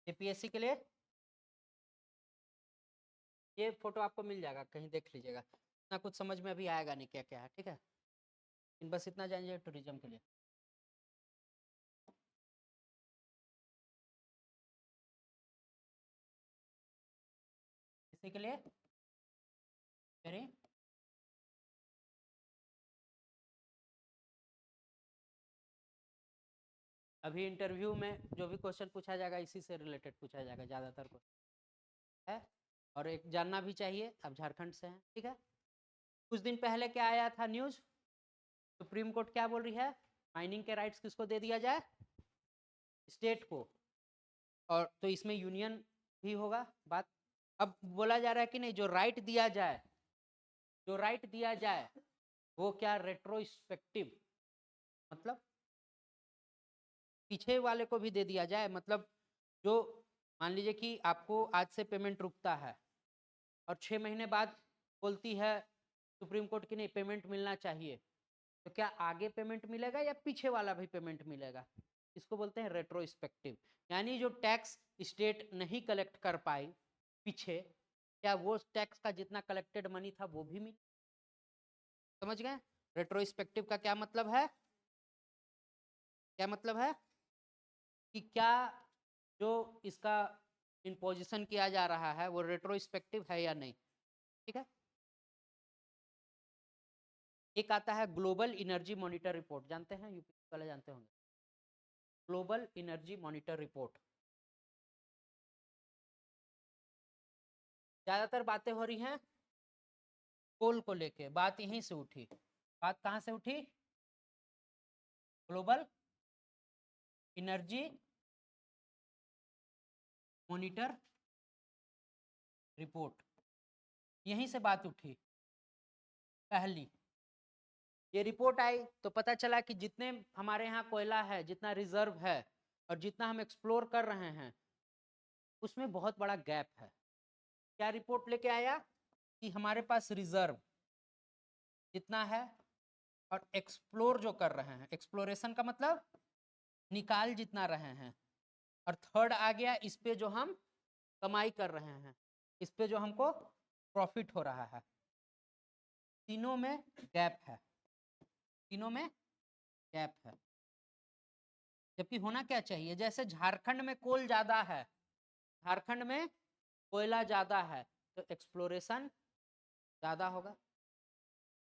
APSC के लिए ये फोटो आपको मिल जाएगा, कहीं देख लीजिएगा। इतना कुछ समझ में अभी आएगा नहीं क्या क्या है, ठीक है। बस इतना जानिए टूरिज्म के लिए। इसी के लिए करें। अभी इंटरव्यू में जो भी क्वेश्चन पूछा जाएगा इसी से रिलेटेड पूछा जाएगा ज़्यादातर क्वेश्चन है। और एक जानना भी चाहिए, आप झारखंड से हैं, ठीक है। कुछ दिन पहले क्या आया था न्यूज़, सुप्रीम कोर्ट क्या बोल रही है, माइनिंग के राइट्स किसको दे दिया जाए, स्टेट को। और तो इसमें यूनियन भी होगा बात। अब बोला जा रहा है कि नहीं, जो राइट दिया जाए, जो राइट दिया जाए वो क्या, रेट्रोस्पेक्टिव, मतलब पीछे वाले को भी दे दिया जाए। मतलब जो मान लीजिए कि आपको आज से पेमेंट रुकता है और 6 महीने बाद बोलती है सुप्रीम कोर्ट की नहीं पेमेंट मिलना चाहिए, तो क्या आगे पेमेंट मिलेगा या पीछे वाला भी पेमेंट मिलेगा? इसको बोलते हैं रेट्रोस्पेक्टिव। यानी जो टैक्स स्टेट नहीं कलेक्ट कर पाई पीछे, क्या वो टैक्स का जितना कलेक्टेड मनी था वो भी मिले? समझ गए रेट्रोस्पेक्टिव का क्या मतलब है? क्या मतलब है कि क्या जो इसका इम्पोजिशन किया जा रहा है वो रेट्रोस्पेक्टिव है या नहीं, ठीक है। एक आता है ग्लोबल एनर्जी मॉनिटर रिपोर्ट, जानते हैं, यूपी वाले जानते होंगे, ग्लोबल एनर्जी मॉनिटर रिपोर्ट। ज्यादातर बातें हो रही हैं कोल को लेके, बात यहीं से उठी। बात कहां से उठी? ग्लोबल एनर्जी मॉनिटर रिपोर्ट, यहीं से बात उठी पहली। ये रिपोर्ट आई तो पता चला कि जितने हमारे यहाँ कोयला है, जितना रिजर्व है और जितना हम एक्सप्लोर कर रहे हैं उसमें बहुत बड़ा गैप है। क्या रिपोर्ट लेके आया कि हमारे पास रिजर्व जितना है और एक्सप्लोर जो कर रहे हैं, एक्सप्लोरेशन का मतलब निकाल जितना रहे हैं, और थर्ड आ गया इस पे जो हम कमाई कर रहे हैं, इस पे जो हमको प्रॉफिट हो रहा है, तीनों में गैप है, तीनों में गैप है। जबकि होना क्या चाहिए, जैसे झारखंड में कोल ज्यादा है, झारखंड में कोयला ज्यादा है, तो एक्सप्लोरेशन ज्यादा होगा।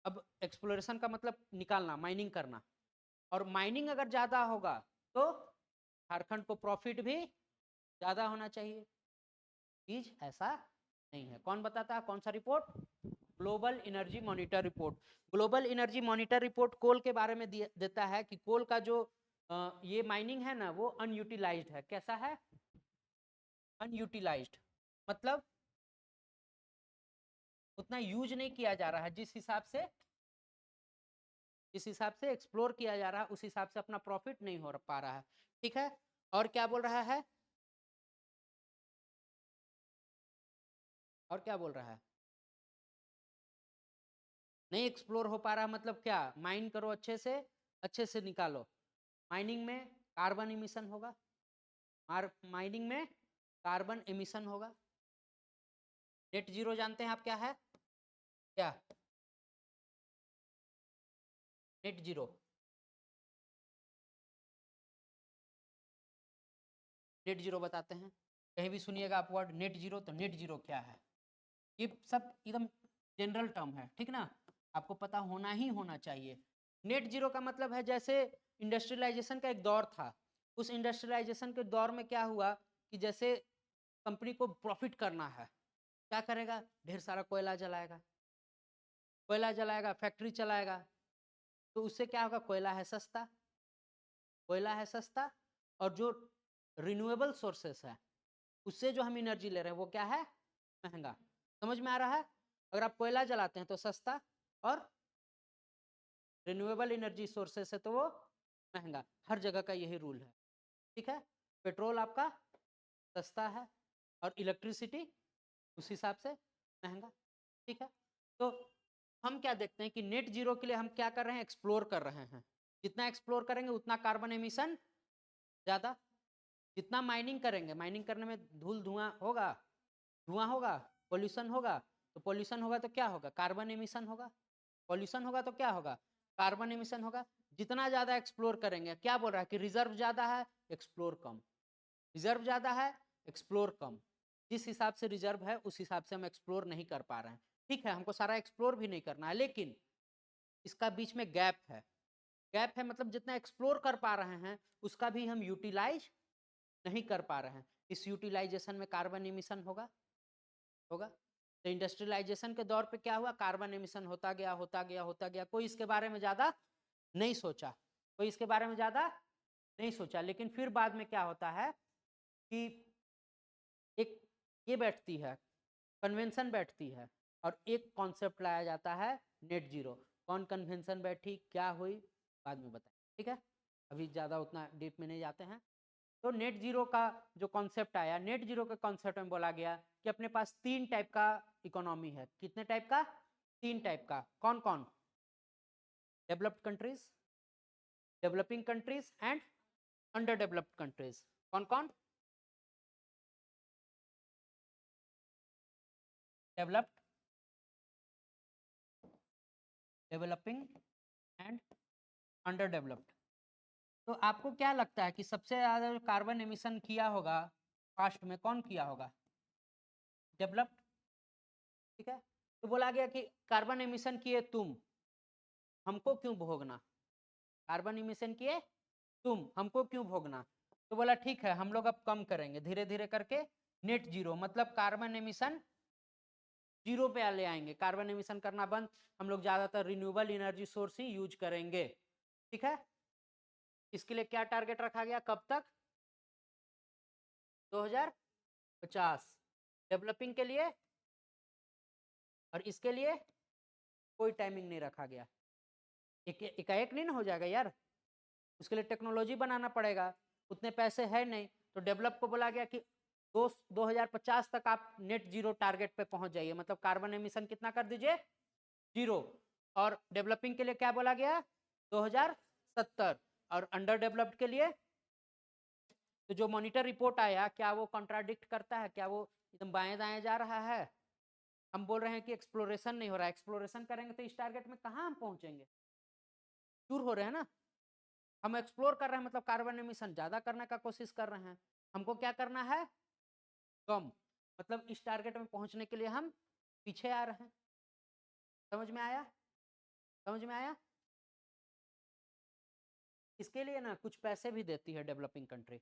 अब एक्सप्लोरेशन का मतलब निकालना, माइनिंग करना, और माइनिंग अगर ज्यादा होगा तो झारखंड को प्रॉफिट भी ज्यादा होना चाहिए। चीज ऐसा नहीं है। कौन बताता है, कौन सा report? Global energy monitor report. Global energy monitor report coal के बारे में देता है कि कोल का जो ये माइनिंग है ना वो अनयूटिलाइज्ड है। कैसा है? अनयूटिलाइज्ड, मतलब उतना यूज नहीं किया जा रहा है। जिस हिसाब से एक्सप्लोर किया जा रहा है उस हिसाब से अपना प्रॉफिट नहीं हो पा रहा है, ठीक है। और क्या बोल रहा है, और क्या बोल रहा है? नहीं एक्सप्लोर हो पा रहा, मतलब क्या, माइन करो अच्छे से निकालो। माइनिंग में कार्बन एमिशन होगा, माइनिंग में कार्बन एमिशन होगा। नेट जीरो जानते हैं आप क्या है? क्या नेट जीरो? नेट जीरो बताते हैं, कहीं भी सुनिएगा आप वर्ड नेट जीरो तो नेट जीरो क्या है? ये सब एकदम जनरल टर्म है, ठीक ना, आपको पता होना ही होना चाहिए। नेट जीरो का मतलब है जैसे इंडस्ट्रियलाइजेशन का एक दौर था, उस इंडस्ट्रियलाइजेशन के दौर में क्या हुआ कि जैसे कंपनी को प्रॉफिट करना है, क्या करेगा, ढेर सारा कोयला जलाएगा, कोयला जलाएगा, फैक्ट्री चलाएगा, तो उससे क्या होगा, कोयला है सस्ता, कोयला है सस्ता, और जो रिन्यूएबल सोर्सेस है उससे जो हम एनर्जी ले रहे हैं वो क्या है, महंगा। समझ में आ रहा है? अगर आप कोयला जलाते हैं तो सस्ता, और रिन्यूएबल एनर्जी सोर्सेस है तो वो महंगा। हर जगह का यही रूल है, ठीक है। पेट्रोल आपका सस्ता है और इलेक्ट्रिसिटी उस हिसाब से महंगा, ठीक है। तो हम क्या देखते हैं कि नेट जीरो के लिए हम क्या कर रहे हैं, एक्सप्लोर कर रहे हैं। जितना एक्सप्लोर करेंगे उतना कार्बन एमिशन ज्यादा, जितना माइनिंग करेंगे, माइनिंग करने में धुआं होगा, पोल्यूशन होगा, तो पोल्यूशन होगा तो क्या होगा, कार्बन एमिशन होगा। पोल्यूशन होगा तो क्या होगा, कार्बन एमिशन होगा। जितना ज्यादा एक्सप्लोर करेंगे, क्या बोल रहा है कि रिजर्व ज्यादा है, एक्सप्लोर कम, रिजर्व ज्यादा है, एक्सप्लोर कम। जिस हिसाब से रिजर्व है उस हिसाब से हम एक्सप्लोर नहीं कर पा रहे हैं। ठीक है, हमको सारा एक्सप्लोर भी नहीं करना है, लेकिन इसका बीच में गैप है। गैप है मतलब जितना एक्सप्लोर कर पा रहे हैं उसका भी हम यूटिलाइज नहीं कर पा रहे हैं। इस यूटिलाइजेशन में कार्बन एमिशन होगा। तो इंडस्ट्रियलाइजेशन के दौर पे क्या हुआ, कार्बन एमिशन होता गया, कोई इसके बारे में ज्यादा नहीं सोचा, लेकिन फिर बाद में क्या होता है कि एक ये बैठती है, कन्वेंशन बैठती है, और एक कॉन्सेप्ट लाया जाता है, नेट जीरो। कौन कन्वेंशन बैठी, क्या हुई, बाद में बताएं, ठीक है, अभी ज़्यादा उतना डीप में नहीं जाते हैं। तो नेट जीरो का जो कॉन्सेप्ट आया, नेट जीरो के कॉन्सेप्ट में बोला गया कि अपने पास 3 टाइप का इकोनॉमी है। कितने टाइप का, 3 टाइप का। कौन कौन, developed countries, developing countries and under developed countries. कौन कौन, developed, developing and under developed. तो आपको क्या लगता है कि सबसे ज्यादा जो कार्बन एमिशन किया होगा पास्ट में, कौन किया होगा, डेवलप्ड। ठीक है, तो बोला गया कि कार्बन एमिशन किए तुम, हमको क्यों भोगना, कार्बन एमिशन किए तुम, हमको क्यों भोगना। तो बोला ठीक है, हम लोग अब कम करेंगे धीरे धीरे करके, नेट जीरो मतलब कार्बन एमिशन जीरो पे ले आएंगे, कार्बन एमिशन करना बंद, हम लोग ज्यादातर रिन्यूएबल एनर्जी सोर्स ही यूज करेंगे। ठीक है, इसके लिए क्या टारगेट रखा गया, कब तक, 2050। डेवलपिंग के लिए, और इसके लिए कोई टाइमिंग नहीं रखा गया। एकाएक नहीं ना हो जाएगा यार, उसके लिए टेक्नोलॉजी बनाना पड़ेगा, उतने पैसे है नहीं। तो डेवलप को बोला गया कि 2050 तक आप नेट जीरो टारगेट पे पहुंच जाइए, मतलब कार्बन एमिशन कितना कर दीजिए, जीरो। और डेवलपिंग के लिए क्या बोला गया, 2070। और अंडर डेवलप्ड के लिए, तो जो मॉनिटर रिपोर्ट आया क्या वो कॉन्ट्राडिक्ट करता है, क्या वो एकदम बाएं दाएं जा रहा है। हम बोल रहे हैं कि एक्सप्लोरेशन नहीं हो रहा है, एक्सप्लोरेशन करेंगे तो इस टारगेट में कहाँ हम पहुंचेंगे, दूर हो रहे हैं ना। हम एक्सप्लोर कर रहे हैं मतलब कार्बन एमिशन ज्यादा करने का कोशिश कर रहे हैं, हमको क्या करना है, कम, मतलब इस टारगेट में पहुंचने के लिए हम पीछे आ रहे हैं। समझ में आया, समझ में आया। इसके लिए ना कुछ पैसे भी देती है डेवलपिंग कंट्री,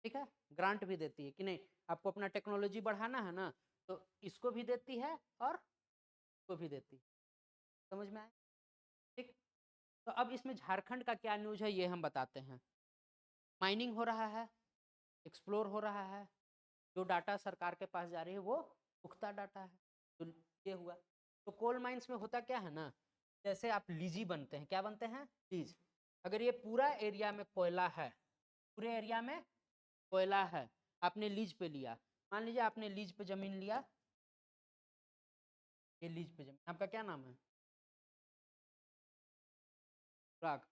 ठीक है, ग्रांट भी देती है कि नहीं आपको अपना टेक्नोलॉजी बढ़ाना है ना, तो इसको भी देती है और इसको भी देती है। समझ में आया, ठीक। तो अब इसमें झारखंड का क्या न्यूज है ये हम बताते हैं। माइनिंग हो रहा है, एक्सप्लोर हो रहा है, जो डाटा सरकार के पास जा रही है वो पुख्ता डाटा है, तो ये हुआ। तो कोल माइंस में होता क्या है ना, जैसे आप लीजी बनते हैं, क्या बनते हैं, लीज। अगर ये पूरा एरिया में कोयला है, पूरे एरिया में कोयला है, आपने लीज पे लिया, मान लीजिए आपने लीज पे जमीन लिया, ये लीज पे जमीन, आपका क्या नाम है, अनुराग।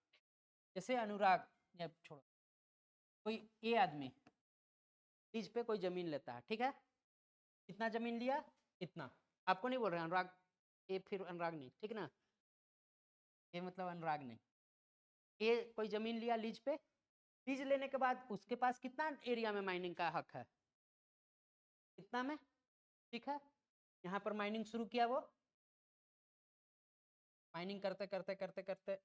जैसे अनुराग, या छोड़ो, कोई ये आदमी लीज पे कोई जमीन लेता है, ठीक है, कितना जमीन लिया, इतना। आपको नहीं बोल रहे अनुराग, ये फिर अनुराग नहीं, ठीक ना, ये मतलब अनुराग नहीं। ये कोई जमीन लिया लीज पे, लीज लेने के बाद उसके पास कितना एरिया में माइनिंग का हक है, इतना में, ठीक है। यहाँ पर माइनिंग शुरू किया, वो माइनिंग करते करते करते करते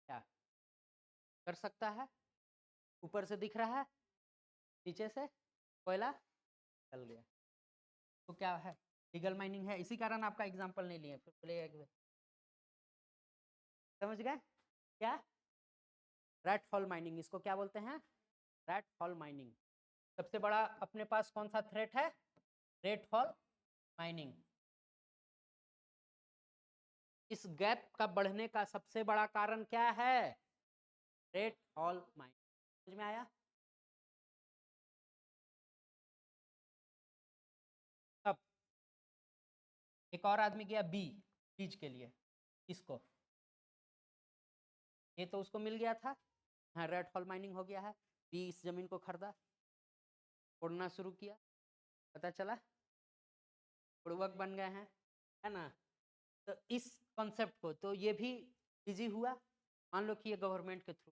क्या कर सकता है, ऊपर से दिख रहा है, नीचे से कोयला चल गया, तो क्या है, लीगल माइनिंग है। इसी कारण आपका एग्जाम्पल नहीं लिए, फिर बोलेगा कि समझ गए क्या, रैट हॉल माइनिंग, इसको क्या बोलते हैं, रैट हॉल माइनिंग। सबसे बड़ा अपने पास कौन सा थ्रेट है, रेट हॉल माइनिंग। इस गैप का बढ़ने का सबसे बड़ा कारण क्या है, रेट हॉल माइनिंग। समझ में आया। अब एक और आदमी गया बी, बीज के लिए, इसको ये तो उसको मिल गया था, हाँ रेड हॉल माइनिंग हो गया है। बी इस जमीन को खरीदा, तोड़ना शुरू किया, पता चला उर्वरक बन गए हैं, है ना। तो इस कॉन्सेप्ट को तो ये भी इजी हुआ। मान लो कि ये गवर्नमेंट के थ्रू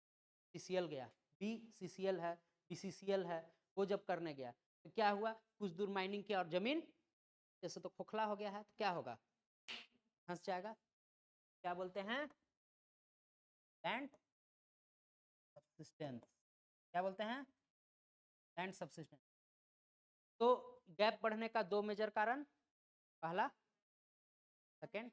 सीसीएल गया, बी सीसीएल है, बीसीसीएल है, वो जब करने गया तो क्या हुआ, कुछ दूर माइनिंग किया और जमीन जैसे तो खोखला हो गया है, तो क्या होगा, फंस जाएगा। क्या बोलते हैं, लैंड सब्सिस्टेंस। क्या बोलते हैं, लैंड सब्सिस्टेंस। तो गैप बढ़ने का दो मेजर कारण, पहला, सेकेंड,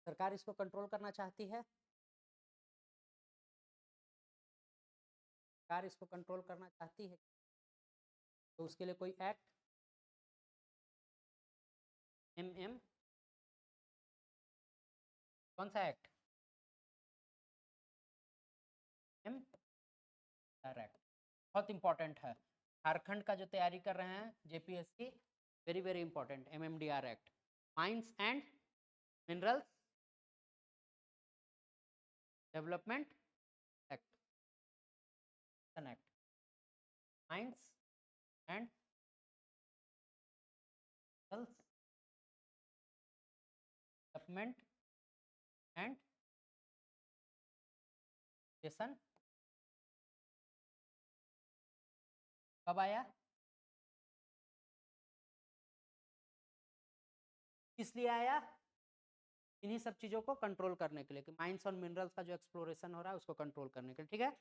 सरकार इसको कंट्रोल करना चाहती है, सरकार इसको कंट्रोल करना चाहती है, तो उसके लिए कोई एक्ट, एम, कौन सा एक्ट, एम एक्ट, बहुत इंपॉर्टेंट है। झारखंड का जो तैयारी कर रहे हैं JPSC, very very important, MMDR act, mines and minerals development act, mines and minerals development and education, कब आया, किस लिए आया, इन्हीं सब चीजों को कंट्रोल करने के लिए, कि माइंस और मिनरल्स का जो एक्सप्लोरेशन हो रहा है उसको कंट्रोल करने के लिए, ठीक है।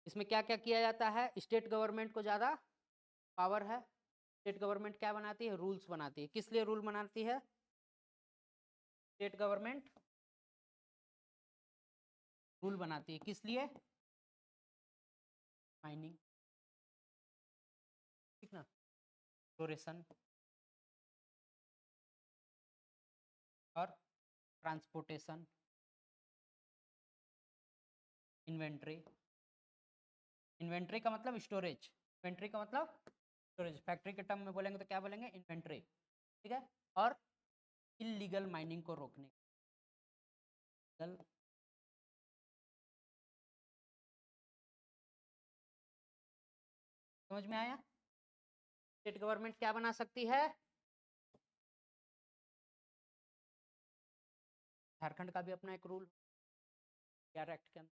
इसमें क्या क्या किया जाता है, स्टेट गवर्नमेंट को ज़्यादा पावर है। स्टेट गवर्नमेंट क्या बनाती है, रूल्स बनाती है। किस लिए रूल बनाती है, स्टेट गवर्नमेंट रूल बनाती है, किस लिए, माइनिंग, ठीक ना, एक्सप्लोरेशन और ट्रांसपोर्टेशन, इन्वेंट्री, इन्वेंट्री का मतलब स्टोरेज, इन्वेंट्री का मतलब स्टोरेज, फैक्ट्री के टर्म में बोलेंगे तो क्या बोलेंगे, इन्वेंट्री, ठीक है। और इलीगल माइनिंग को रोकने, समझ में आया। स्टेट गवर्नमेंट क्या बना सकती है, झारखंड का भी अपना एक रूल एक्ट के अंदर,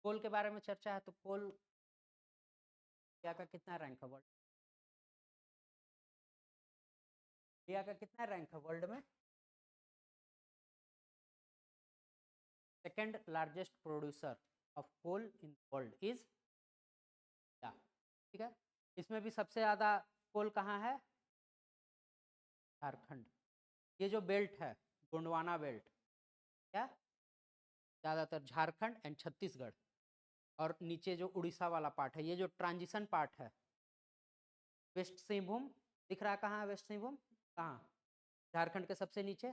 कोल के बारे में चर्चा है, तो कोल इंडिया का कितना रैंक है वर्ल्ड, इंडिया का कितना रैंक है वर्ल्ड में, second largest producer of coal in world is India, ठीक है। इसमें भी सबसे ज़्यादा कोल कहाँ है, झारखंड। ये जो बेल्ट है गोंडवाना बेल्ट, क्या, ज़्यादातर झारखंड एंड छत्तीसगढ़, और नीचे जो उड़ीसा वाला पार्ट है, ये जो ट्रांजिशन पार्ट है, वेस्ट सिंहभूम दिख रहा है, कहाँ है वेस्ट सिंहभूम, कहाँ, झारखंड के सबसे नीचे,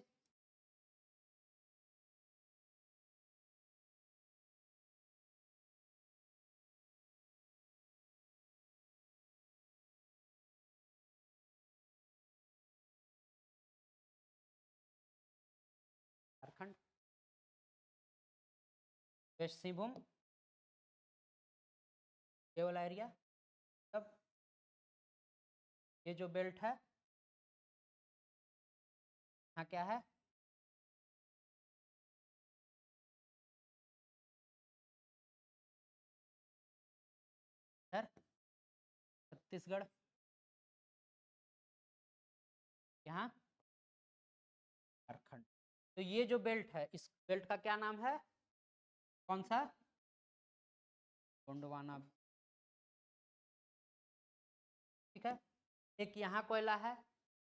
झारखंड, वेस्ट सिंहभूम, ये वाला एरिया, तब ये जो बेल्ट है, यहाँ क्या है, सर छत्तीसगढ़, यहाँ झारखंड। तो ये जो बेल्ट है, इस बेल्ट का क्या नाम है, कौन सा, गोंडवाना, ठीक है। एक यहाँ कोयला है,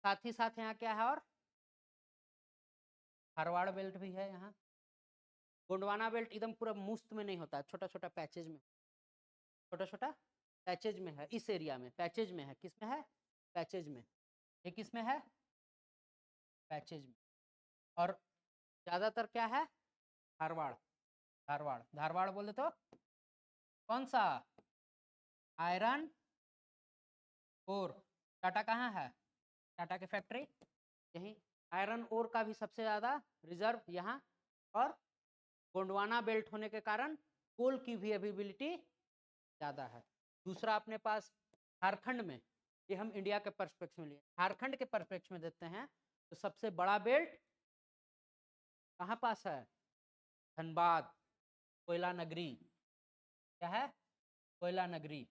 साथ ही साथ यहाँ क्या है, और हरवाड़ बेल्ट भी है यहाँ, गोंडवाना बेल्ट एकदम पूरा मुफ्त में नहीं होता, छोटा छोटा पैचेज में, छोटा छोटा पैचेज में है, इस एरिया में पैचेज में है। किस में है? पैचेज में। ये किस में है? पैचेज में। और ज्यादातर क्या है? धारवाड़। धारवाड़, धारवाड़ बोले तो कौन सा? Iron ore. टाटा कहाँ है? टाटा की फैक्ट्री यही। आयरन ओर का भी सबसे ज्यादा रिजर्व यहाँ, और गोंडवाना बेल्ट होने के कारण कोल की भी अवेलेबिलिटी ज्यादा है। दूसरा अपने पास झारखंड में, ये हम इंडिया के परस्पेक्टिव में लिए, झारखंड के परस्पेक्टिव में देते हैं तो सबसे बड़ा बेल्ट कहाँ पास है? धनबाद, कोयला नगरी। क्या है? कोयला नगरी।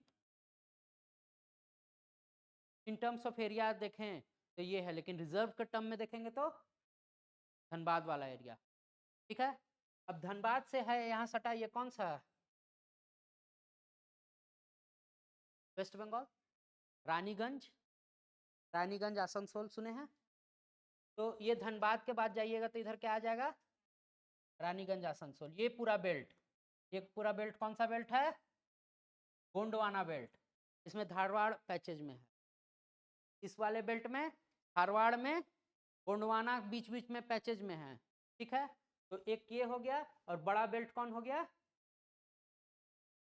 इन टर्म्स ऑफ एरिया देखें तो ये है, लेकिन रिजर्व के टर्म में देखेंगे तो धनबाद वाला एरिया। ठीक है, अब धनबाद से है यहाँ सटा, ये कौन सा है? वेस्ट बंगाल। रानीगंज, रानीगंज आसनसोल सुने हैं? तो ये धनबाद के बाद जाइएगा तो इधर क्या आ जाएगा? रानीगंज आसनसोल। ये पूरा बेल्ट, ये पूरा बेल्ट कौन सा बेल्ट है? गोंडवाना बेल्ट। इसमें धारवाड़ पैचेज में है। इस वाले बेल्ट में धारवाड़ में, गोंडवाना बीच बीच में पैचेज में है। ठीक है, तो एक ये हो गया। और बड़ा बेल्ट कौन हो गया?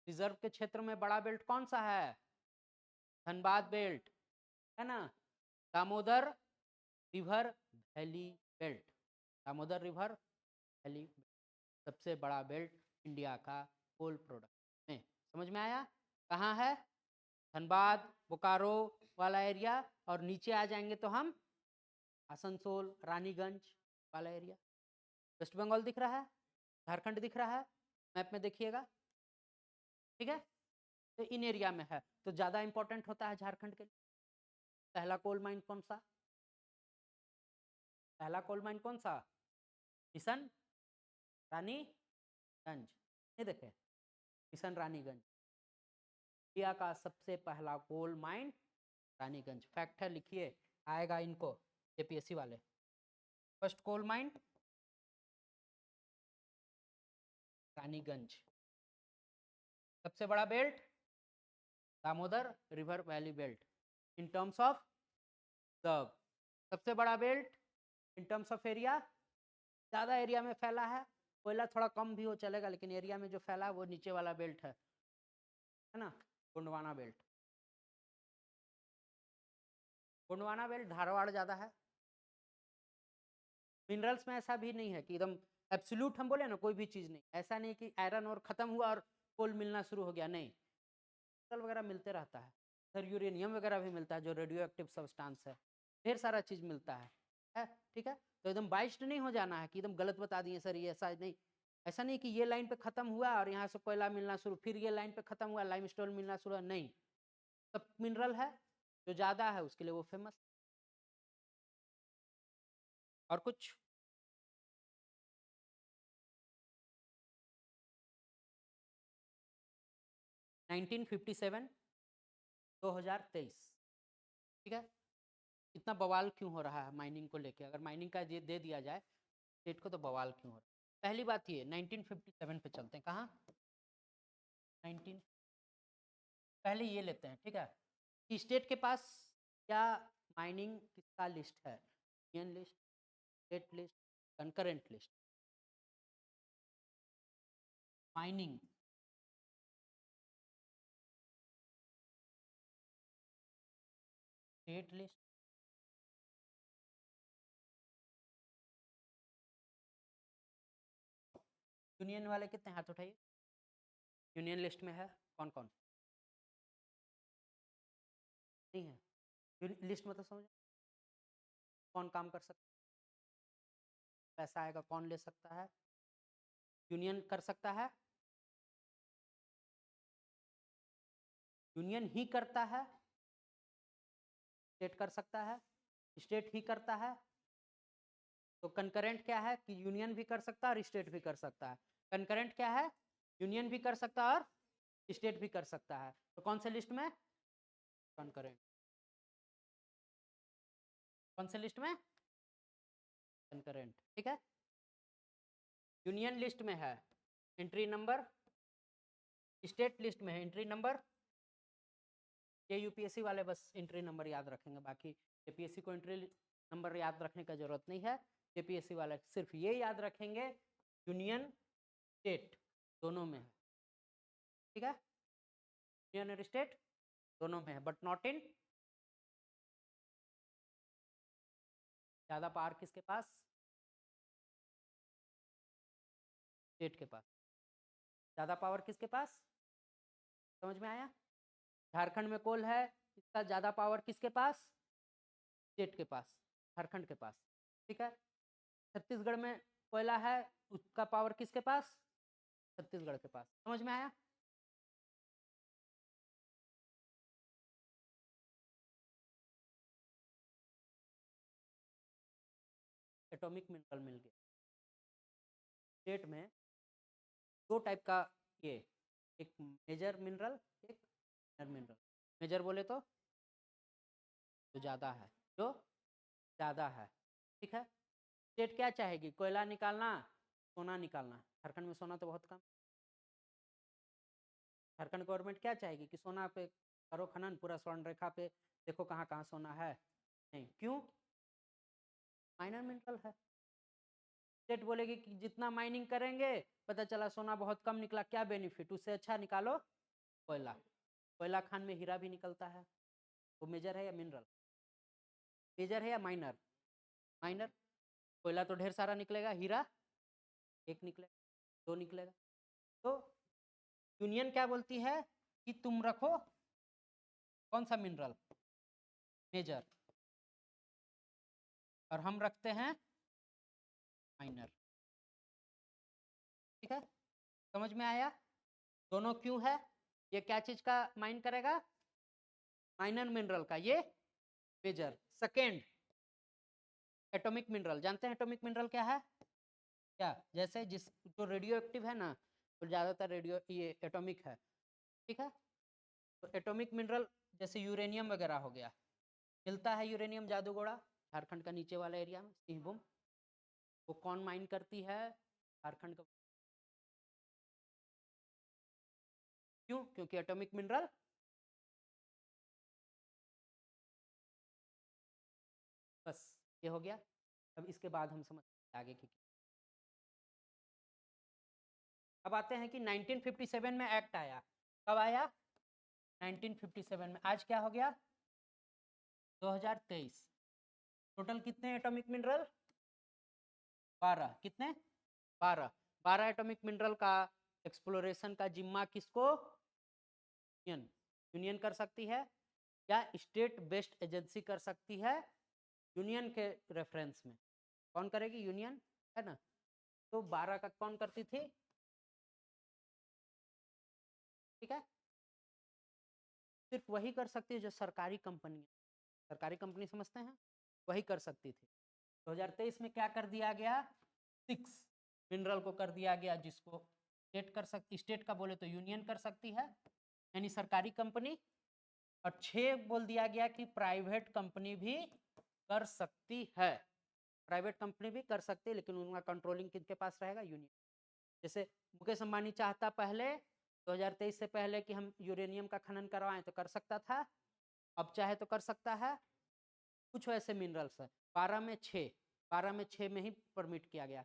रिजर्व के क्षेत्र में बड़ा बेल्ट कौन सा है? धनबाद बेल्ट, है ना? Damodar river valley belt, Damodar river valley सबसे बड़ा बेल्ट इंडिया का कोल प्रोडक्ट में। समझ में आया? कहाँ है? धनबाद, बोकारो वाला एरिया, और नीचे आ जाएंगे तो हम आसनसोल, रानीगंज वाला एरिया। वेस्ट बंगाल दिख रहा है, झारखंड दिख रहा है, मैप में देखिएगा। ठीक है, तो इन एरिया में है, तो ज़्यादा इंपॉर्टेंट होता है झारखंड के लिए। पहला कोल माइन कौन सा? पहला कोल माइन कौन सा? किशन रानीगंज। ये देखे, किशन रानीगंज, इंडिया का सबसे पहला कोल माइन रानीगंज। फैक्ट है, लिखिए, आएगा इनको एपीएससी वाले। First coal mine Raniganj. सबसे बड़ा belt Damodar river valley belt in terms of serve. सबसे बड़ा belt in terms of area, ज़्यादा एरिया में फैला है। कोयला थोड़ा कम भी हो चलेगा, लेकिन एरिया में जो फैला है वो नीचे वाला बेल्ट है ना? गोंडवाना बेल्ट। गोंडवाना बेल्ट धारवाड़ ज़्यादा है। मिनरल्स में ऐसा भी नहीं है कि एकदम एब्सोल्यूट हम बोले ना, कोई भी चीज़ नहीं, ऐसा नहीं कि आयरन और ख़त्म हुआ और कोल मिलना शुरू हो गया, नहीं, मेटल वगैरह मिलते रहता है। सर यूरेनियम वगैरह भी मिलता है जो रेडियो एक्टिव सब्सटेंस है, ढेर सारा चीज़ मिलता है। ठीक है, तो एकदम बाइस्ड नहीं हो जाना है कि एकदम गलत बता दिए सर, ये ऐसा नहीं। ऐसा नहीं कि ये लाइन पे ख़त्म हुआ और यहाँ से कोयला मिलना शुरू, फिर ये लाइन पे ख़त्म हुआ लाइमस्टोन मिलना शुरू, नहीं। सब मिनरल है, जो ज़्यादा है उसके लिए वो फेमस। और कुछ? नाइनटीन 2023। ठीक है, इतना बवाल क्यों हो रहा है माइनिंग को लेके? अगर माइनिंग का दे दिया जाए स्टेट को तो बवाल क्यों हो रहा है? पहली बात ये 1957 पे चलते हैं। कहाँ? 19 पहले ये लेते हैं, ठीक है, कि स्टेट के पास क्या माइनिंग किसका लिस्ट है? Union list, state list, concurrent list. Mining state list, union वाले कितने हाथ उठाइए? यूनियन लिस्ट में है कौन कौन? नहीं है लिस्ट में, तो समझो कौन काम कर सकता है, पैसा आएगा कौन ले सकता है? यूनियन कर सकता है, यूनियन ही करता है। स्टेट कर सकता है, स्टेट ही करता है। तो कंकरेंट क्या है कि यूनियन भी कर सकता है और स्टेट भी कर सकता है। कंकरेंट क्या है? यूनियन भी कर सकता है और स्टेट भी कर सकता है। तो कौन से लिस्ट में? कंकरेंट। कौन से लिस्ट में? कंकरेंट। ठीक है, यूनियन लिस्ट में है एंट्री नंबर, स्टेट लिस्ट में है एंट्री नंबर। ये यूपीएससी वाले बस एंट्री नंबर याद रखेंगे, बाकी एपीएससी को एंट्री नंबर याद रखने का जरूरत नहीं है। एपीएससी वाले सिर्फ ये याद रखेंगे यूनियन स्टेट दोनों में है, ठीक है, यूनियन और स्टेट दोनों में है, बट नॉट इन ज्यादा पावर किसके पास, स्टेट के पास। ज्यादा पावर किसके पास, समझ में आया? झारखंड में कोल है, इसका ज्यादा पावर किसके पास, स्टेट के पास, झारखंड के पास, ठीक है। छत्तीसगढ़ में कोयला है, उसका पावर किसके पास, छत्तीसगढ़ के पास। समझ में आया? एटॉमिक मिनरल मिल गया। स्टेट में दो टाइप का, ये एक मेजर मिनरल, एक माइनर मिनरल। मेजर बोले तो जो ज़्यादा है, जो ज़्यादा है, ठीक है। स्टेट क्या चाहेगी, कोयला निकालना, सोना निकालना। झारखंड में सोना तो बहुत कम। झारखंड गवर्नमेंट क्या चाहेगी कि सोना पे करो खनन, पूरा स्वर्ण रेखा पे देखो कहाँ कहाँ सोना है, नहीं, क्यों, माइनर मिनरल है। स्टेट बोलेगी कि जितना माइनिंग करेंगे पता चला सोना बहुत कम निकला, क्या बेनिफिट, उससे अच्छा निकालो कोयला। कोयला खान में हीरा भी निकलता है। वो मेजर है या मिनरल, मेजर है या माइनर, माइनर। कोयला तो ढेर सारा निकलेगा, हीरा एक निकलेगा, दो निकलेगा। तो यूनियन क्या बोलती है कि तुम रखो कौन सा मिनरल, मेजर, और हम रखते हैं माइनर, ठीक है। समझ में आया? दोनों क्यों है, ये क्या चीज का माइन करेगा, माइनर मिनरल का, ये मेजर। सेकेंड, एटॉमिक मिनरल, जानते हैं एटॉमिक मिनरल क्या है, क्या, जैसे जिस जो रेडियो एक्टिव है ना, तो ज़्यादातर रेडियो ये एटॉमिक है, ठीक है। तो एटॉमिक मिनरल जैसे यूरेनियम वगैरह हो गया, मिलता है यूरेनियम जादूगोड़ा झारखंड का नीचे वाला एरिया में, सिंहभूम। वो कौन माइन करती है, झारखंड का। क्यों, क्योंकि एटॉमिक मिनरल, बस ये हो गया। अब इसके बाद हम समझते आगे की। अब आते हैं कि 1957 में एक्ट आया। कब आया, 1957 में। आज क्या हो गया, 2023। टोटल कितने एटॉमिक मिनरल, 12। कितने, 12। 12 एटॉमिक मिनरल का एक्सप्लोरेशन का जिम्मा किसको, यूनियन। यूनियन कर सकती है या स्टेट बेस्ड एजेंसी कर सकती है, यूनियन के रेफरेंस में कौन करेगी, यूनियन, है ना। तो 12 का कौन करती थी, ठीक है। सिर्फ वही कर सकती है जो सरकारी कंपनी, सरकारी कंपनी समझते हैं, वही कर सकती थी। 2023 में क्या कर दिया गया, 6 मिनरल को कर दिया गया जिसको स्टेट कर सकती, स्टेट का बोले तो यूनियन कर सकती है यानी सरकारी कंपनी, और 6 बोल दिया गया कि प्राइवेट कंपनी भी कर सकती है। प्राइवेट कंपनी भी कर सकती है, लेकिन उनका कंट्रोलिंग किसके पास रहेगा, यूनियन। जैसे मुकेश अंबानी चाहता पहले 2023 से पहले कि हम यूरेनियम का खनन करवाएं तो कर सकता था, अब चाहे तो कर सकता है। कुछ वैसे मिनरल्स है, 12 में 6, 12 में 6 में ही परमिट किया गया।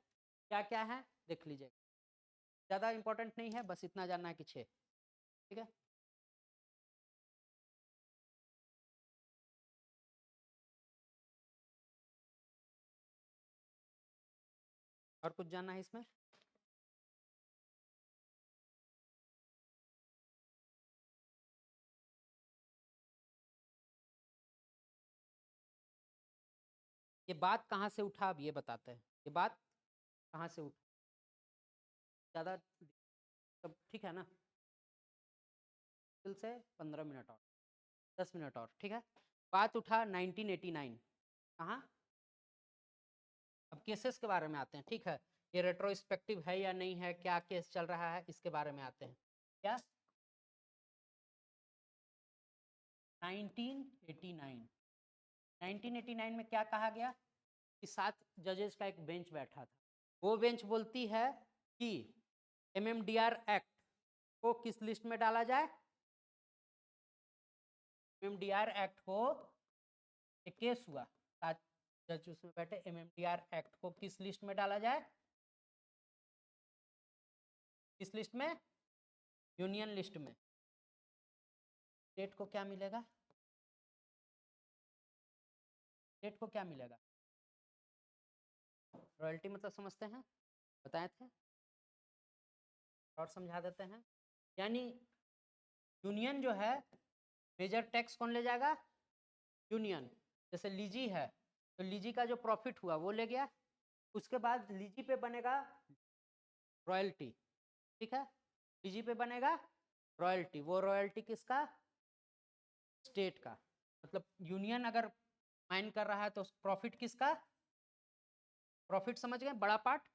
क्या क्या है देख लीजिए, ज़्यादा इंपॉर्टेंट नहीं है, बस इतना जानना है कि 6, ठीक है। और कुछ जानना है इसमें, ये बात कहाँ से उठा, अब ये बताते हैं, ये बात कहाँ से उठा। ज़्यादा सब ठीक है ना, मुश्किल से 15 मिनट और, 10 मिनट और, ठीक है। बात उठा 1989, कहाँ, अब केसेस के बारे में आते हैं, ठीक है। ये रेट्रोस्पेक्टिव है या नहीं है, क्या केस चल रहा है, इसके बारे में आते हैं। क्या, 1989, 1989 में क्या कहा गया कि 7 जजेस का एक बेंच बैठा था, वो बेंच बोलती है कि MMDR एक्ट को किस लिस्ट में डाला जाए? MMDR एक्ट को, एक केस हुआ आज जज उसमें बैठे, MMDR एक्ट को किस लिस्ट में डाला जाए? किस लिस्ट में? यूनियन लिस्ट में। स्टेट को क्या मिलेगा? स्टेट को क्या मिलेगा? रॉयल्टी मतलब समझते हैं, बताए थे, और समझा देते हैं। यानी यूनियन जो है, मेजर टैक्स कौन ले जाएगा? यूनियन। जैसे लीजी है तो लीजी का जो प्रॉफिट हुआ वो ले गया, उसके बाद लीजी पे बनेगा रॉयल्टी, ठीक है, लीजी पे बनेगा रॉयल्टी। वो रॉयल्टी किसका? स्टेट का। मतलब यूनियन अगर माइन कर रहा है तो प्रॉफिट किसका? प्रॉफिट समझ गए, बड़ा पार्ट,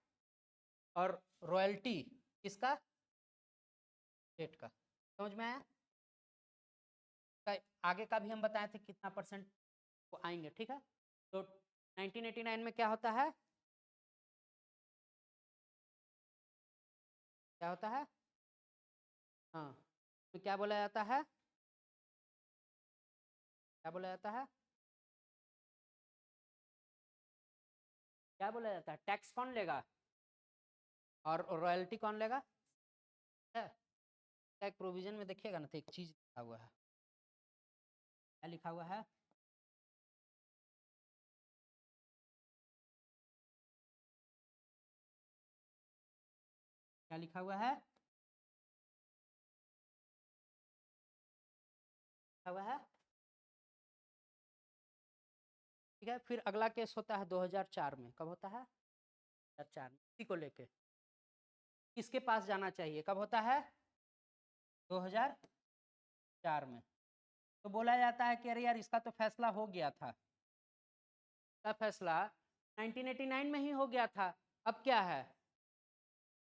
और रॉयल्टी किसका? स्टेट का। समझ में आया? आगे का भी हम बताए थे कितना परसेंट को आएंगे, ठीक है। तो 1989 में क्या होता है? क्या होता है? हाँ, तो क्या बोला जाता है? क्या बोला जाता है? क्या बोला जाता है? टैक्स कौन लेगा और रॉयल्टी कौन लेगा? है एक प्रोविजन में देखिएगा ना, तो एक चीज लिखा हुआ है। क्या लिखा हुआ है? क्या लिखा हुआ है? लिखा हुआ है, ठीक है। फिर अगला केस होता है 2004 में। कब होता है? 2004 में। इसी को लेके किसके पास जाना चाहिए? कब होता है? 2004 में। तो बोला जाता है कि अरे यार, इसका तो फैसला हो गया था। का फैसला 1989 में ही हो गया था, अब क्या है?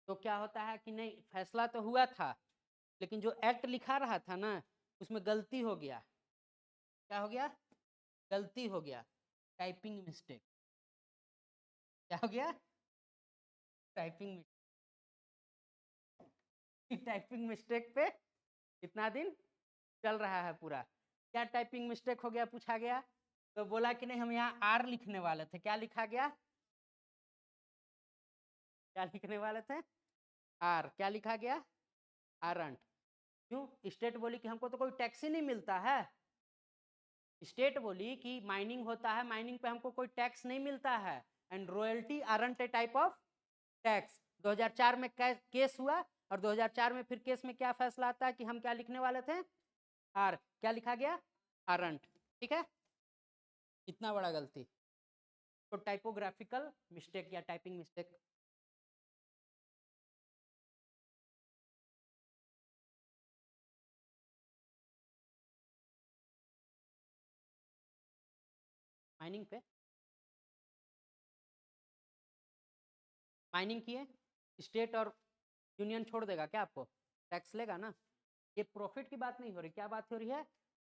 तो क्या होता है कि नहीं, फैसला तो हुआ था, लेकिन जो एक्ट लिखा रहा था ना, उसमें गलती हो गया। क्या हो गया? गलती हो गया, टाइपिंग मिस्टेक। क्या हो गया? टाइपिंग टाइपिंग मिस्टेक पे कितना दिन चल रहा है पूरा। क्या टाइपिंग मिस्टेक हो गया पूछा गया, तो बोला कि नहीं, हम यहाँ आर लिखने वाले थे। क्या लिखा गया? क्या लिखने वाले थे? आर। क्या लिखा गया? आरंट। क्यों? स्टेट बोली कि हमको तो कोई टैक्स ही नहीं मिलता है। स्टेट बोली कि माइनिंग होता है, माइनिंग पे हमको कोई टैक्स नहीं मिलता है, and royalty aren't A type of tax. 2004 में केस हुआ, और 2004 में फिर केस में क्या फैसला आता है कि हम क्या लिखने वाले थे? आर। क्या लिखा गया? आरंट। ठीक है, इतना बड़ा गलती। तो टाइपोग्राफिकल मिस्टेक या टाइपिंग मिस्टेक। माइनिंग पे माइनिंग किए, स्टेट और यूनियन छोड़ देगा क्या आपको? टैक्स लेगा ना। ये प्रॉफिट की बात नहीं हो रही, क्या बात हो रही है?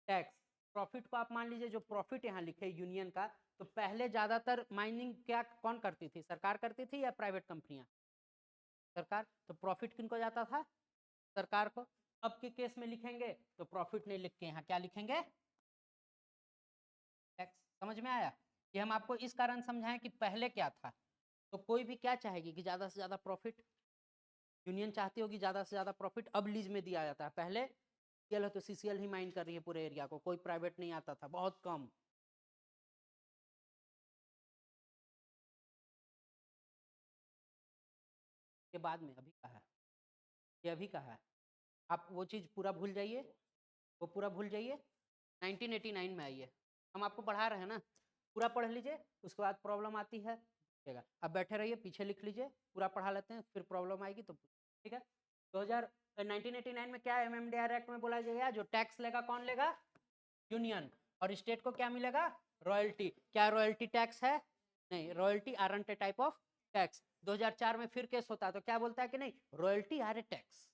टैक्स। प्रॉफिट को आप मान लीजिए, जो प्रॉफिट यहाँ लिखे यूनियन का, तो पहले ज्यादातर माइनिंग क्या कौन करती थी? सरकार करती थी या प्राइवेट कंपनियां? सरकार। तो प्रॉफिट किनको जाता था? सरकार को। अब के केस में लिखेंगे तो प्रॉफिट नहीं लिख के यहाँ क्या लिखेंगे? टैक्स। समझ में आया? ये हम आपको इस कारण समझाएं कि पहले क्या था। तो कोई भी क्या चाहेगी कि ज्यादा से ज्यादा प्रॉफिट, यूनियन चाहती होगी ज्यादा से ज्यादा प्रॉफिट। अब लीज में दिया जाता है, पहले सीसीएल है तो सीसीएल ही माइन कर रही है पूरे एरिया को, कोई प्राइवेट नहीं आता था, बहुत कम। के बाद में अभी कहा है, ये अभी कहा है। आप वो चीज़ पूरा भूल जाइए, वो पूरा भूल जाइए। 1989 में आई है, हम आपको पढ़ा रहे हैं ना, पूरा पढ़ लीजिए, उसके बाद प्रॉब्लम आती है ठीक है। अब बैठे रहिए, पीछे लिख लीजिए, पूरा पढ़ा लेते हैं, फिर प्रॉब्लम आएगी तो ठीक है। 1989 में क्या MMDR एक्ट में बोला जाएगा, जो टैक्स लेगा कौन लेगा? यूनियन। और स्टेट को क्या मिलेगा? रॉयल्टी। क्या रॉयल्टी टैक्स है? नहीं, royalty aren't A type of tax. 2004 में फिर केस होता है तो क्या बोलता है कि नहीं, royalty are a tax,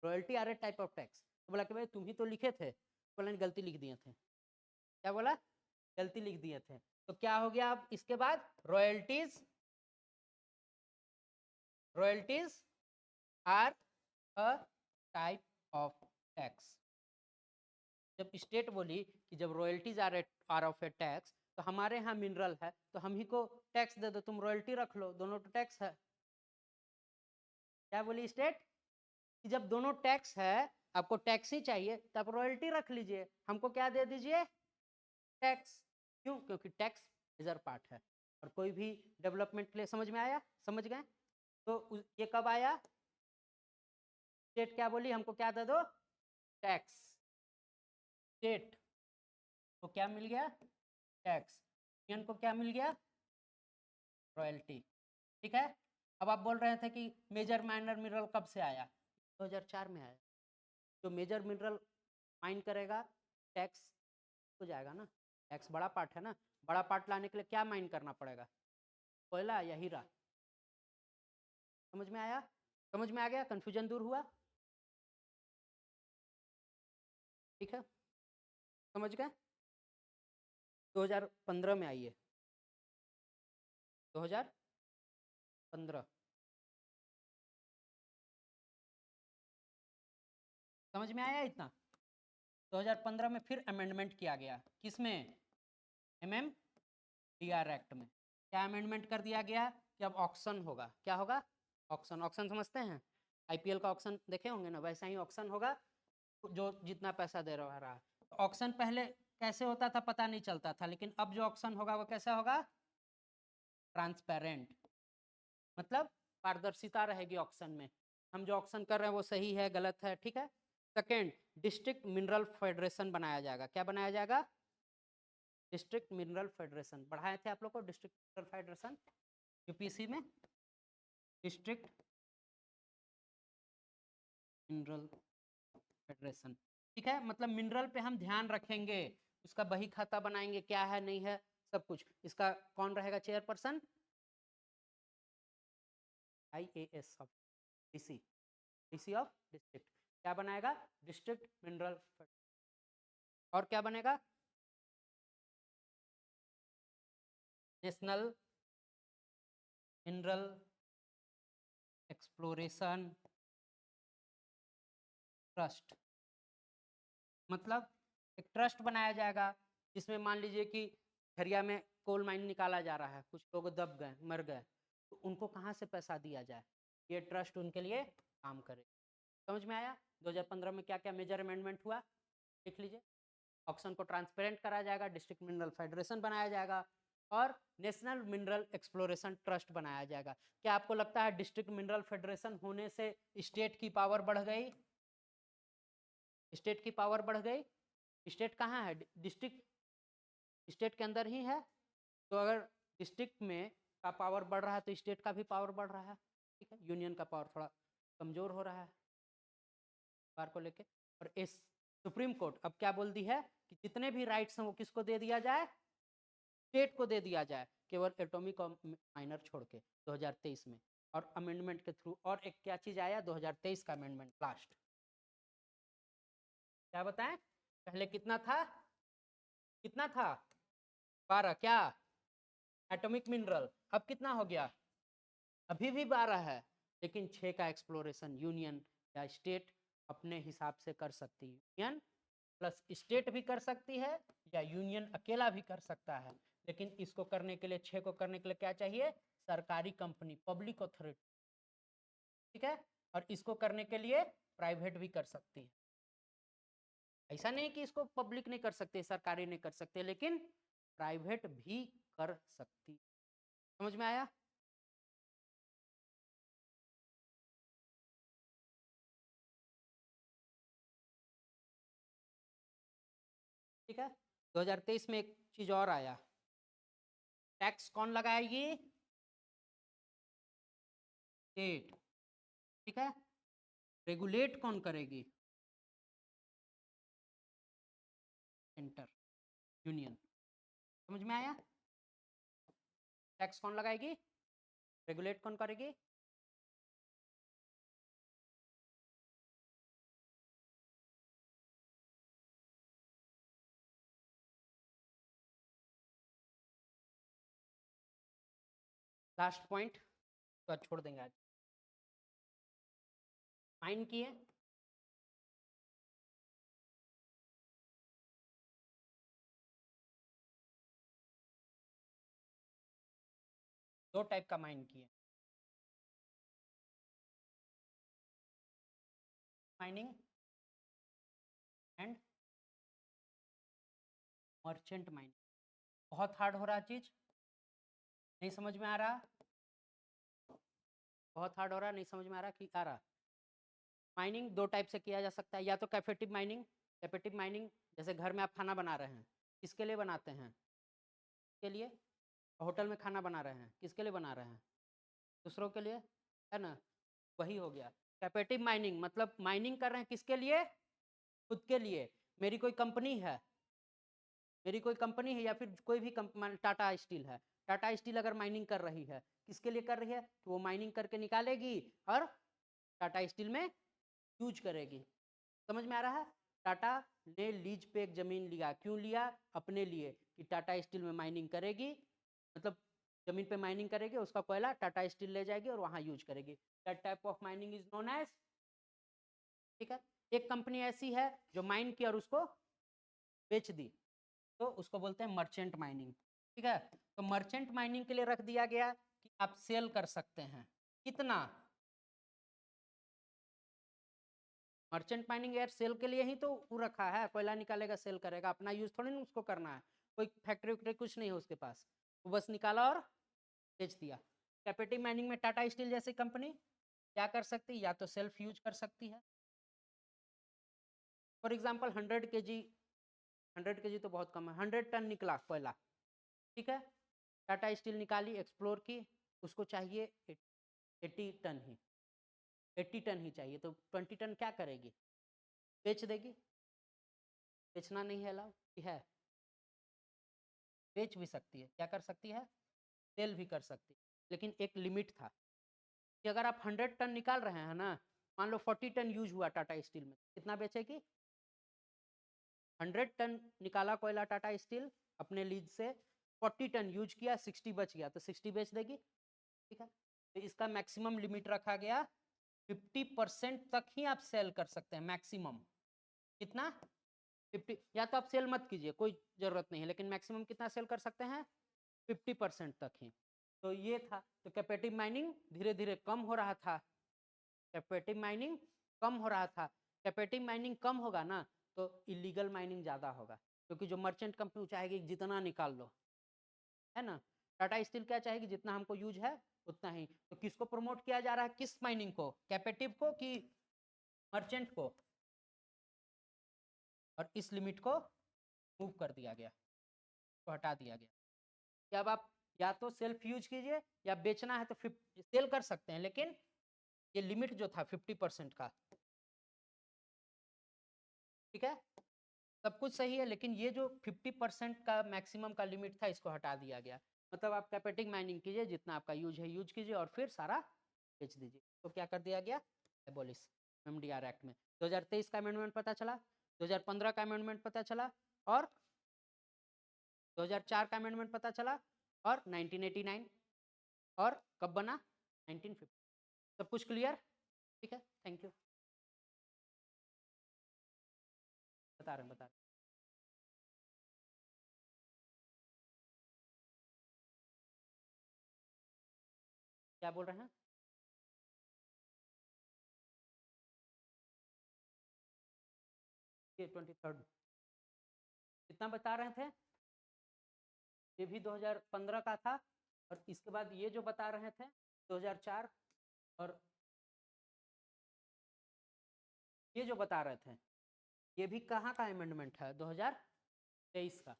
royalty are a type of tax. तो बोला कि भाई तुम ही तो लिखे थे, बोला नहीं, गलती लिख दिए थे। क्या बोला? गलती लिख दिए थे। तो क्या हो गया अब इसके बाद? Royalties royalties are a type of tax. जब स्टेट बोली कि जब royalties are of a tax, तो हमारे यहाँ मिनरल है तो हम ही को टैक्स दे दो, तुम रॉयल्टी रख लो, दोनों तो टैक्स है। क्या बोली स्टेट कि जब दोनों टैक्स है, आपको टैक्स ही चाहिए तो आप रॉयल्टी रख लीजिए, हमको क्या दे दीजिए, टैक्स। क्यों? क्योंकि टैक्स मेजर पार्ट है। और कोई भी डेवलपमेंट के लिए, समझ में आया? समझ गए? तो ये कब आया? स्टेट क्या बोली, हमको क्या दे दो, टैक्स। स्टेट को क्या मिल गया, टैक्स। यूनियन को क्या मिल गया, रॉयल्टी। ठीक है। अब आप बोल रहे थे कि मेजर माइनर मिनरल कब से आया? 2004 में आया। जो मेजर मिनरल माइन करेगा, टैक्स हो जाएगा ना, टैक्स बड़ा पार्ट है ना, बड़ा पार्ट लाने के लिए क्या माइन करना पड़ेगा, कोयला या हीरा? समझ में आया? समझ में आ गया? कंफ्यूजन दूर हुआ? ठीक है, समझ गए? 2015 में आई है, 2015। समझ में आया इतना? 2015 में फिर अमेंडमेंट किया गया, किसमें, MMDR एक्ट में। क्या अमेंडमेंट कर दिया गया कि अब ऑक्शन होगा। क्या होगा? ऑक्शन। ऑक्शन समझते हैं? IPL का ऑक्शन देखे होंगे ना, वैसा ही ऑक्शन होगा, जो जितना पैसा दे रहा है। ऑक्शन पहले कैसे होता था पता नहीं चलता था, लेकिन अब जो ऑक्शन होगा वो कैसा होगा, ट्रांसपेरेंट, मतलब पारदर्शिता रहेगी ऑक्शन में, हम जो ऑक्शन कर रहे हैं वो सही है गलत है। ठीक है। सेकेंड, डिस्ट्रिक्ट मिनरल फेडरेशन बनाया जाएगा। क्या बनाया जाएगा? District mineral federation. पढ़ाए थे आप लोग को डिस्ट्रिक्ट मिनरल फेडरेशन यूपीएससी में, डिस्ट्रिक्ट मिनरल फेडरेशन। ठीक है, मतलब मिनरल पे हम ध्यान रखेंगे, उसका बही खाता बनाएंगे, क्या है नहीं है सब कुछ। इसका कौन रहेगा chairperson? IAS of DC, DC of district. क्या बनाएगा? District mineral. और क्या बनेगा? National mineral exploration trust. मतलब एक ट्रस्ट बनाया जाएगा जिसमें मान लीजिए कि खरिया में कोल माइन निकाला जा रहा है, कुछ लोग दब गए, मर गए, तो उनको कहाँ से पैसा दिया जाए, ये ट्रस्ट उनके लिए काम करे। समझ में आया? 2015 में क्या क्या मेजर अमेंडमेंट हुआ देख लीजिए। ऑक्शन को ट्रांसपेरेंट करा जाएगा, डिस्ट्रिक्ट मिनरल फेडरेशन बनाया जाएगा, और नेशनल मिनरल एक्सप्लोरेशन ट्रस्ट बनाया जाएगा। क्या आपको लगता है डिस्ट्रिक्ट मिनरल फेडरेशन होने से स्टेट की पावर बढ़ गई? स्टेट की पावर बढ़ गई? स्टेट कहाँ है? डिस्ट्रिक्ट स्टेट के अंदर ही है। तो अगर डिस्ट्रिक्ट में का पावर बढ़ रहा है तो स्टेट का भी पावर बढ़ रहा है। ठीक है, यूनियन का पावर थोड़ा कमजोर हो रहा है पावर को लेके। और इस सुप्रीम कोर्ट अब क्या बोल दी है कि जितने भी राइट्स हैं वो किसको दे दिया जाए, स्टेट को दे दिया जाए, केवल एटॉमिक और माइनर छोड़ के 2023 में। और अमेंडमेंट के थ्रू और एक क्या चीज आया 2023 का अमेंडमेंट लास्ट, क्या बताएं? पहले कितना था, कितना था, 12 क्या, एटॉमिक मिनरल। अब कितना हो गया, अभी भी 12 है, लेकिन 6 का एक्सप्लोरेशन यूनियन या स्टेट अपने हिसाब से कर सकती है। यूनियन प्लस स्टेट भी कर सकती है या यूनियन अकेला भी कर सकता है, लेकिन इसको करने के लिए 6 को करने के लिए क्या चाहिए, सरकारी कंपनी, पब्लिक अथॉरिटी। ठीक है। और इसको करने के लिए प्राइवेट भी कर सकती है। ऐसा नहीं कि इसको पब्लिक नहीं कर सकते, सरकारी नहीं कर सकते, लेकिन प्राइवेट भी कर सकती। समझ में आया? ठीक है। 2023 में एक चीज और आया, टैक्स कौन लगाएगी, स्टेट। ठीक है। रेगुलेट कौन करेगी, सेंटर, यूनियन। समझ में आया? टैक्स कौन लगाएगी, रेगुलेट कौन करेगी, लास्ट पॉइंट तो छोड़ देंगे आज। माइन किए, दो टाइप का माइन किए, माइनिंग एंड मर्चेंट माइनिंग। बहुत हार्ड हो रहा चीज, नहीं समझ में आ रहा? बहुत हार्ड हो रहा, नहीं समझ में आ रहा कि आ रहा? माइनिंग दो टाइप से किया जा सकता है, या तो कैपेटिव माइनिंग। कैपेटिव माइनिंग जैसे घर में आप खाना बना रहे हैं, किसके लिए बनाते हैं? के लिए। होटल में खाना बना रहे हैं, किसके लिए बना रहे हैं? दूसरों के लिए, है ना? वही हो गया कैपेटिव माइनिंग। मतलब माइनिंग कर रहे हैं किसके लिए? खुद के लिए। मेरी कोई कंपनी है, मेरी कोई कंपनी है या फिर कोई भी टाटा स्टील है, टाटा स्टील अगर माइनिंग कर रही है, किसके लिए कर रही है? तो वो माइनिंग करके निकालेगी और टाटा स्टील में यूज करेगी। समझ में आ रहा है? टाटा ने लीज पे एक जमीन लिया, क्यों लिया? अपने लिए, कि टाटा स्टील में माइनिंग करेगी, मतलब जमीन पे माइनिंग करेगी, उसका कोयला टाटा स्टील ले जाएगी और वहां यूज करेगी। That type of mining is known as, ठीक है। एक कंपनी ऐसी है जो माइन की और उसको बेच दी, तो उसको बोलते हैं मर्चेंट माइनिंग, ठीक है। तो मर्चेंट माइनिंग के लिए रख दिया गया कि आप सेल कर सकते हैं, कितना? मर्चेंट माइनिंग यार सेल के लिए ही तो वो रखा है, कोयला निकालेगा सेल करेगा, अपना यूज थोड़ी ना उसको करना है, कोई फैक्ट्री वैक्ट्री कुछ नहीं है उसके पास, वो बस निकाला और बेच दिया। कैपेटिव माइनिंग में टाटा स्टील जैसी कंपनी क्या कर सकती है? या तो सेल्फ यूज कर सकती है। फॉर एग्जाम्पल 100 kg तो बहुत कम है, 100 टन निकला कोयला, ठीक है। टाटा स्टील निकाली, एक्सप्लोर की, उसको चाहिए 80 टन ही, 80 टन ही चाहिए, तो 20 टन क्या करेगी? बेच देगी। बेचना नहीं है अलाउ कि है? बेच भी सकती है, क्या कर सकती है? सेल भी कर सकती है, लेकिन एक लिमिट था कि अगर आप 100 टन निकाल रहे हैं ना, मान लो 40 टन यूज हुआ टाटा स्टील में, कितना बेचेगी? 100 टन निकाला कोयला टाटा स्टील अपने लीज से, 40 टन यूज किया, 60 बच गया, तो 60 बेच देगी, ठीक है। तो इसका मैक्सिमम लिमिट रखा गया 50% तक ही आप सेल कर सकते हैं, मैक्सिमम। कितना? 50। या तो आप सेल मत कीजिए, कोई जरूरत नहीं है, लेकिन मैक्सिमम कितना सेल कर सकते हैं? 50% तक ही। तो ये था, तो कैपेटिव माइनिंग धीरे धीरे कम हो रहा था, कैपेटिव माइनिंग कम हो रहा था। कैपेटिव माइनिंग कम होगा ना, तो इलीगल माइनिंग ज़्यादा होगा, क्योंकि जो मर्चेंट कंपनी चाहेगी जितना निकाल लो, है ना। टाटा स्टील क्या चाहेगी? जितना हमको यूज है उतना ही। तो किसको प्रमोट किया जा रहा है? किस माइनिंग को? कैपेटिव को कि मर्चेंट को? और इस लिमिट को मूव कर दिया गया, तो हटा दिया गया कि अब आप या तो सेल्फ यूज कीजिए, या बेचना है तो सेल कर सकते हैं, लेकिन ये लिमिट जो था 50% का, ठीक है। सब कुछ सही है, लेकिन ये जो 50% का मैक्सिमम का लिमिट था, इसको हटा दिया गया। मतलब आप कैपेटिव माइनिंग कीजिए, जितना आपका यूज है यूज कीजिए, और फिर सारा बेच दीजिए। तो क्या कर दिया गया? एबोलिश, एमडीआर एक्ट में 2023 का अमेंडमेंट पता चला, 2015 का अमेंडमेंट पता चला, और 2004 का अमेंडमेंट पता चला, और 1989, और कब बना? 1950। सब कुछ क्लियर? ठीक है, थैंक यू। बता रहे हैं, बता रहे हैं। क्या बोल रहे हैं? ये 23rd कितना बता रहे थे? ये भी 2015 का था, और इसके बाद ये जो बता रहे थे 2004, और ये जो बता रहे थे ये भी कहाँ का अमेंडमेंट है? 2023 का।